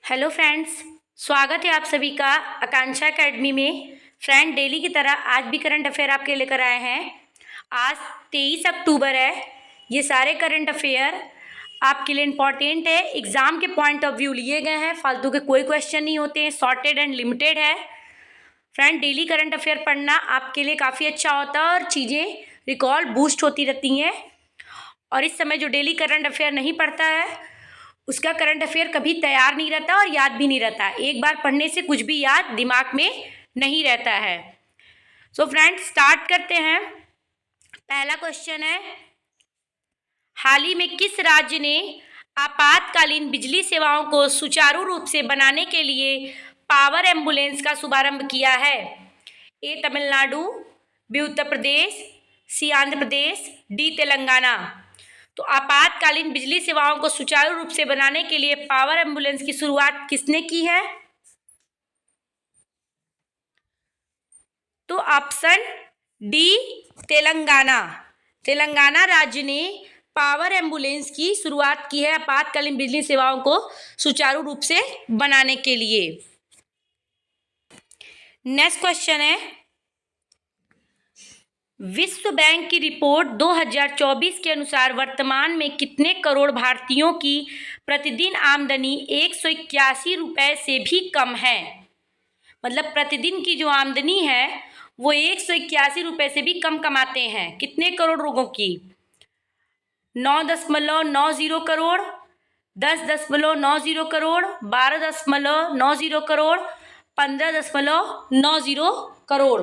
Hello friends, स्वागत है आप सभी का आकांक्षा एकेडमी में। फ्रेंड, डेली की तरह आज भी करंट अफेयर आपके लेकर आए हैं। आज 23 अक्टूबर है। ये सारे करंट अफेयर आपके लिए इम्पॉर्टेंट है, एग्ज़ाम के पॉइंट ऑफ व्यू लिए गए हैं। फालतू के कोई क्वेश्चन नहीं होते हैं, शॉर्टेड एंड लिमिटेड है। फ्रेंड, डेली करंट अफेयर पढ़ना आपके लिए काफ़ी अच्छा होता है और चीज़ें रिकॉल बूस्ट होती रहती हैं। और इस समय जो डेली करंट अफेयर नहीं पढ़ता है उसका करंट अफेयर कभी तैयार नहीं रहता और याद भी नहीं रहता। एक बार पढ़ने से कुछ भी याद दिमाग में नहीं रहता है। सो फ्रेंड्स, स्टार्ट करते हैं। पहला क्वेश्चन है, हाल ही में किस राज्य ने आपातकालीन बिजली सेवाओं को सुचारू रूप से बनाने के लिए पावर एम्बुलेंस का शुभारंभ किया है? ए तमिलनाडु, बी उत्तर प्रदेश, सी आंध्र प्रदेश, डी तेलंगाना। तो आपातकालीन बिजली सेवाओं को सुचारू रूप से बनाने के लिए पावर एम्बुलेंस की शुरुआत किसने की है? तो ऑप्शन डी तेलंगाना। तेलंगाना राज्य ने पावर एम्बुलेंस की शुरुआत की है आपातकालीन बिजली सेवाओं को सुचारू रूप से बनाने के लिए। नेक्स्ट क्वेश्चन है, विश्व बैंक की रिपोर्ट 2024 के अनुसार वर्तमान में कितने करोड़ भारतीयों की प्रतिदिन आमदनी 181 रुपये से भी कम है? मतलब प्रतिदिन की जो आमदनी है वो 181 रुपये से भी कम कमाते हैं। कितने करोड़ लोगों की? 9.90 करोड़, 10.90 करोड़, 12.90 करोड़, 15.90 करोड़।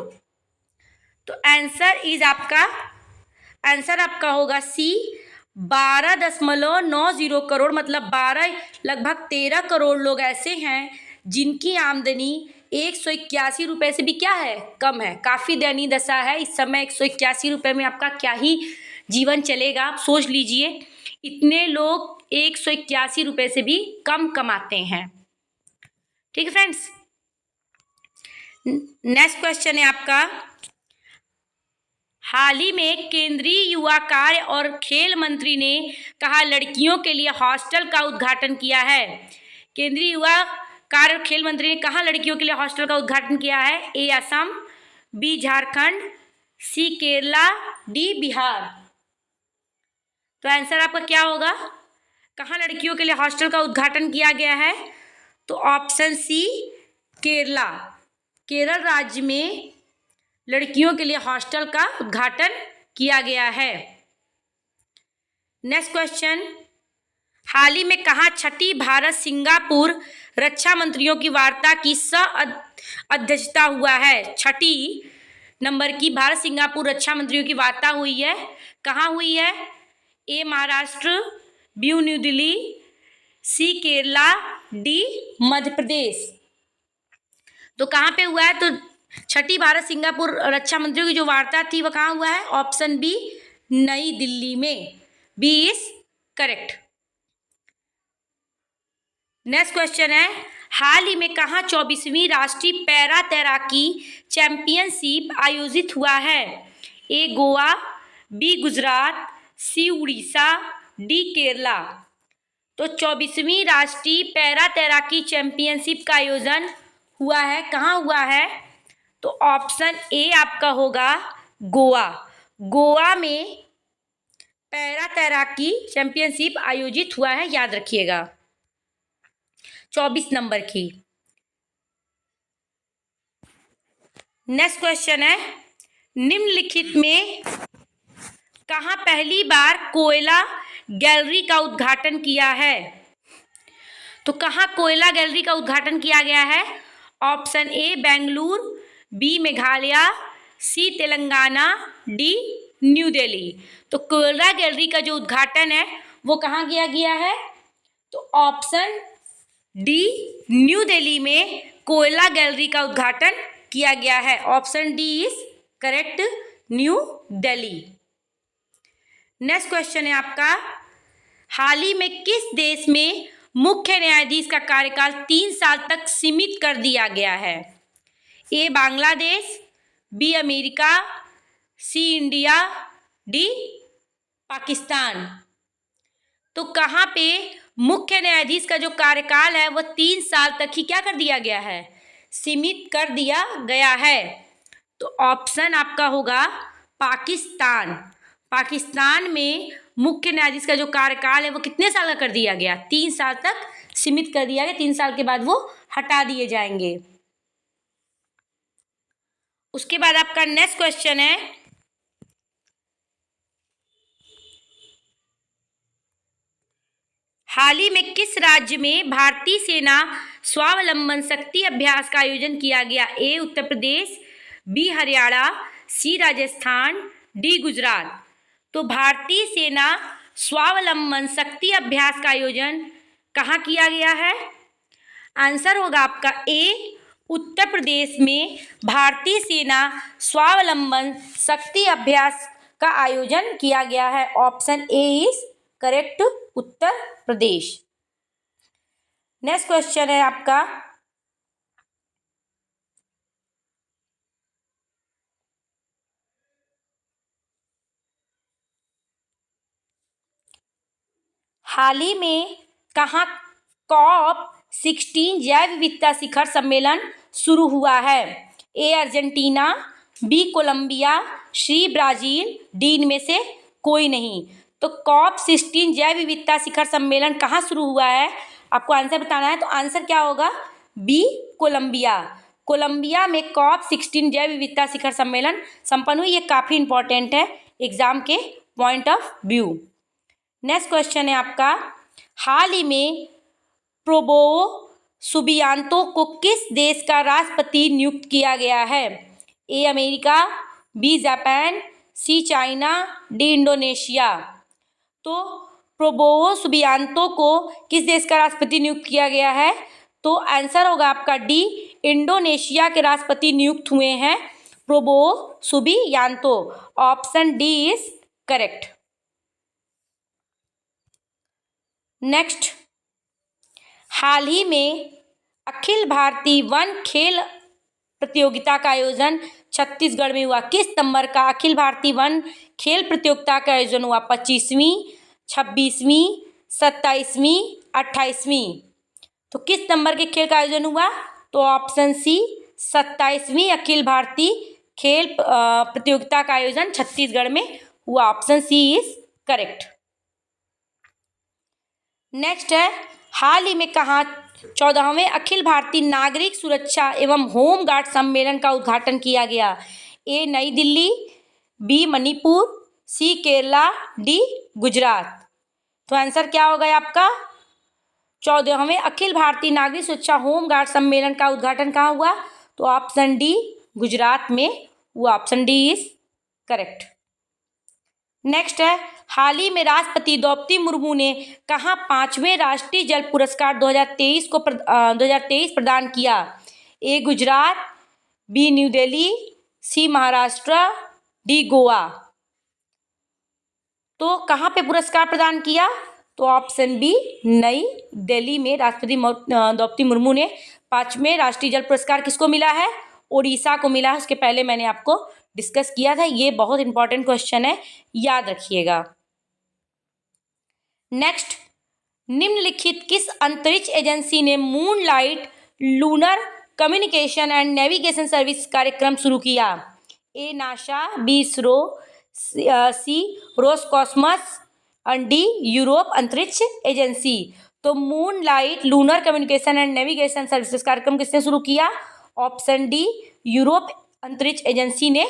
तो आंसर आपका होगा सी, 12.90 करोड़। मतलब 12 लगभग 13 करोड़ लोग ऐसे हैं जिनकी आमदनी 181 रुपये से भी क्या है, कम है। काफ़ी दयनीय दशा है इस समय। 181 रुपये में आपका क्या ही जीवन चलेगा, आप सोच लीजिए। इतने लोग 181 रुपये से भी कम कमाते हैं। ठीक है फ्रेंड्स, नेक्स्ट क्वेश्चन है आपका, हाल ही में केंद्रीय युवा कार्य और खेल मंत्री ने कहा लड़कियों के लिए हॉस्टल का उद्घाटन किया है? केंद्रीय युवा कार्य और खेल मंत्री ने कहा लड़कियों के लिए हॉस्टल का उद्घाटन किया है? ए असम, बी झारखंड, सी केरला, डी बिहार। तो आंसर आपका क्या होगा? कहाँ लड़कियों के लिए हॉस्टल का उद्घाटन किया गया है? तो ऑप्शन सी, केरला। केरल राज्य में लड़कियों के लिए हॉस्टल का उद्घाटन किया गया है। नेक्स्ट क्वेश्चन, हाल ही में कहाँ छठी भारत सिंगापुर रक्षा मंत्रियों की वार्ता की अध्यक्षता हुआ है? छठी नंबर की भारत सिंगापुर रक्षा मंत्रियों की वार्ता हुई है, कहाँ हुई है? ए महाराष्ट्र, बी न्यू दिल्ली, सी केरला, डी मध्य प्रदेश। तो कहाँ पे हुआ है? तो छठी भारत सिंगापुर रक्षा मंत्रियों की जो वार्ता थी वह कहाँ हुआ है? ऑप्शन बी, नई दिल्ली में। B is correct. Next question है, हाल ही में कहाँ 24वीं राष्ट्रीय पैरा तैराकी चैंपियनशिप आयोजित हुआ है? ए गोवा, बी गुजरात, सी उड़ीसा, डी केरला। तो 24वीं राष्ट्रीय पैरा तैराकी चैंपियनशिप का आयोजन हुआ है, कहाँ हुआ है? तो ऑप्शन ए आपका होगा गोवा। गोवा में पैरा तैराकी चैंपियनशिप आयोजित हुआ है, याद रखिएगा। 24 नंबर की। नेक्स्ट क्वेश्चन है, निम्नलिखित में कहाँ पहली बार कोयला गैलरी का उद्घाटन किया है? तो कहाँ कोयला गैलरी का उद्घाटन किया गया है? Option a Bengaluru, b Meghalaya, c Telangana, d new Delhi. तो कोयला गैलरी का जो उद्घाटन है वो कहाँ किया गया है? तो ऑप्शन डी, न्यू दिल्ली में कोयला गैलरी का उद्घाटन किया गया है। Option D is correct, new Delhi. Next question है आपका, हाल ही में किस देश में मुख्य न्यायाधीश का कार्यकाल 3 साल तक सीमित कर दिया गया है? ए बांग्लादेश, बी अमेरिका, सी इंडिया, डी पाकिस्तान। तो कहाँ पे मुख्य न्यायाधीश का जो कार्यकाल है वो 3 साल तक ही क्या कर दिया गया है, सीमित कर दिया गया है। तो ऑप्शन आपका होगा पाकिस्तान। पाकिस्तान में मुख्य न्यायाधीश का जो कार्यकाल है वो कितने साल का कर दिया गया, 3 साल तक सीमित कर दिया गया। 3 साल के बाद वो हटा दिए जाएंगे। उसके बाद आपका नेक्स्ट क्वेश्चन है, हाल ही में किस राज्य में भारतीय सेना स्वावलंबन शक्ति अभ्यास का आयोजन किया गया? ए उत्तर प्रदेश, बी हरियाणा, सी राजस्थान, डी गुजरात। तो भारतीय सेना स्वावलंबन शक्ति अभ्यास का आयोजन कहाँ किया गया है? आंसर होगा आपका ए उत्तर प्रदेश में भारतीय सेना स्वावलंबन शक्ति अभ्यास का आयोजन किया गया है। Option A is correct, Uttar Pradesh. Next question है आपका, हाल ही में कहाँ COP16 जैव विविधता शिखर सम्मेलन शुरू हुआ है? A Argentina, B Colombia, C Brazil, D इनमें से कोई नहीं। तो COP16 जैव विविधता शिखर सम्मेलन कहाँ शुरू हुआ है, आपको आंसर बताना है। तो आंसर क्या होगा, बी कोलंबिया। कोलंबिया में COP16 जैव विविधता शिखर सम्मेलन संपन्न हुई। ये काफ़ी इंपॉर्टेंट है एग्जाम के point of view. Next question है आपका, हाल ही में प्रोबोवो सुबियांतो को किस देश का राष्ट्रपति नियुक्त किया गया है? A America, b Japan, c China, d Indonesia. तो प्रोबोवो सुबियांतो को किस देश का राष्ट्रपति नियुक्त किया गया है? तो आंसर होगा आपका डी, इंडोनेशिया के राष्ट्रपति नियुक्त हुए हैं Prabowo Subianto. Option D is correct. Next, हाल ही में अखिल भारतीय वन खेल प्रतियोगिता का आयोजन छत्तीसगढ़ में हुआ। किस नंबर का अखिल भारतीय वन खेल प्रतियोगिता का आयोजन हुआ? 25वीं, 26वीं, 27वीं, 28वीं। तो किस नंबर के खेल का आयोजन हुआ? तो ऑप्शन सी 27वीं अखिल भारतीय खेल प्रतियोगिता का आयोजन छत्तीसगढ़ में हुआ। Option c is correct. Next है, हाल ही में कहाँ 14वें अखिल भारतीय नागरिक सुरक्षा एवं होमगार्ड सम्मेलन का उद्घाटन किया गया? ए नई दिल्ली, बी मणिपुर, सी केरला, डी गुजरात। तो आंसर क्या होगा आपका? 14वें अखिल भारतीय नागरिक सुरक्षा होमगार्ड सम्मेलन का उद्घाटन कहाँ हुआ? तो ऑप्शन डी गुजरात में हुआ। Option D is correct. Next है, हाल ही में राष्ट्रपति द्रौपदी मुर्मू ने कहाँ 5वें राष्ट्रीय जल पुरस्कार 2023 प्रदान किया? ए गुजरात, बी न्यू दिल्ली, सी महाराष्ट्र, डी गोवा। तो कहाँ पे पुरस्कार प्रदान किया? तो ऑप्शन बी नई दिल्ली में राष्ट्रपति द्रौपदी मुर्मू ने 5वें राष्ट्रीय जल पुरस्कार किसको मिला है? ओडिशा को मिला है। उसके पहले मैंने आपको डिस्कस किया था। ये बहुत इंपॉर्टेंट क्वेश्चन है, याद रखिएगा। नेक्स्ट, निम्नलिखित किस अंतरिक्ष एजेंसी ने moonlight lunar communication and navigation service कार्यक्रम शुरू किया? A NASA, B ISRO, C Roscosmos, D Europe अंतरिक्ष एजेंसी। तो moonlight lunar communication and navigation services कार्यक्रम किसने शुरू किया? ऑप्शन डी यूरोप अंतरिक्ष एजेंसी ने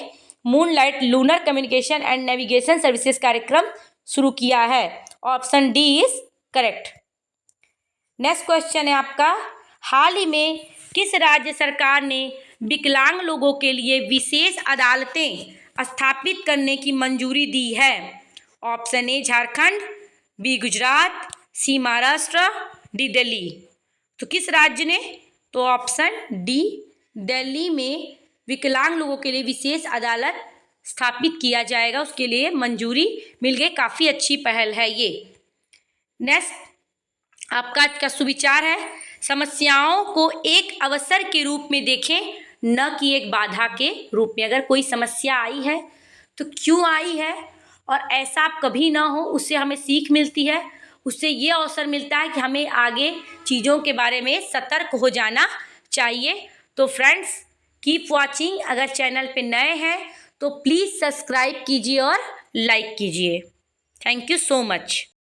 moonlight lunar communication and navigation services कार्यक्रम शुरू किया है। Option D is correct. Next question है आपका, हाल ही में किस राज्य सरकार ने विकलांग लोगों के लिए विशेष अदालतें स्थापित करने की मंजूरी दी है? Option a Jharkhand, b Gujarat, c Maharashtra, d Delhi. तो किस राज्य ने? तो ऑप्शन डी दिल्ली में विकलांग लोगों के लिए विशेष अदालत स्थापित किया जाएगा, उसके लिए मंजूरी मिल गई। काफ़ी अच्छी पहल है ये। नेक्स्ट आपका आज का सुविचार है, समस्याओं को एक अवसर के रूप में देखें, न कि एक बाधा के रूप में। अगर कोई समस्या आई है तो क्यों आई है और ऐसा आप कभी ना हो, उससे हमें सीख मिलती है, उससे ये अवसर मिलता है कि हमें आगे चीज़ों के बारे में सतर्क हो जाना चाहिए। तो फ्रेंड्स कीप वॉचिंग। अगर चैनल पे नए हैं तो प्लीज़ सब्सक्राइब कीजिए और लाइक कीजिए। Thank you so much.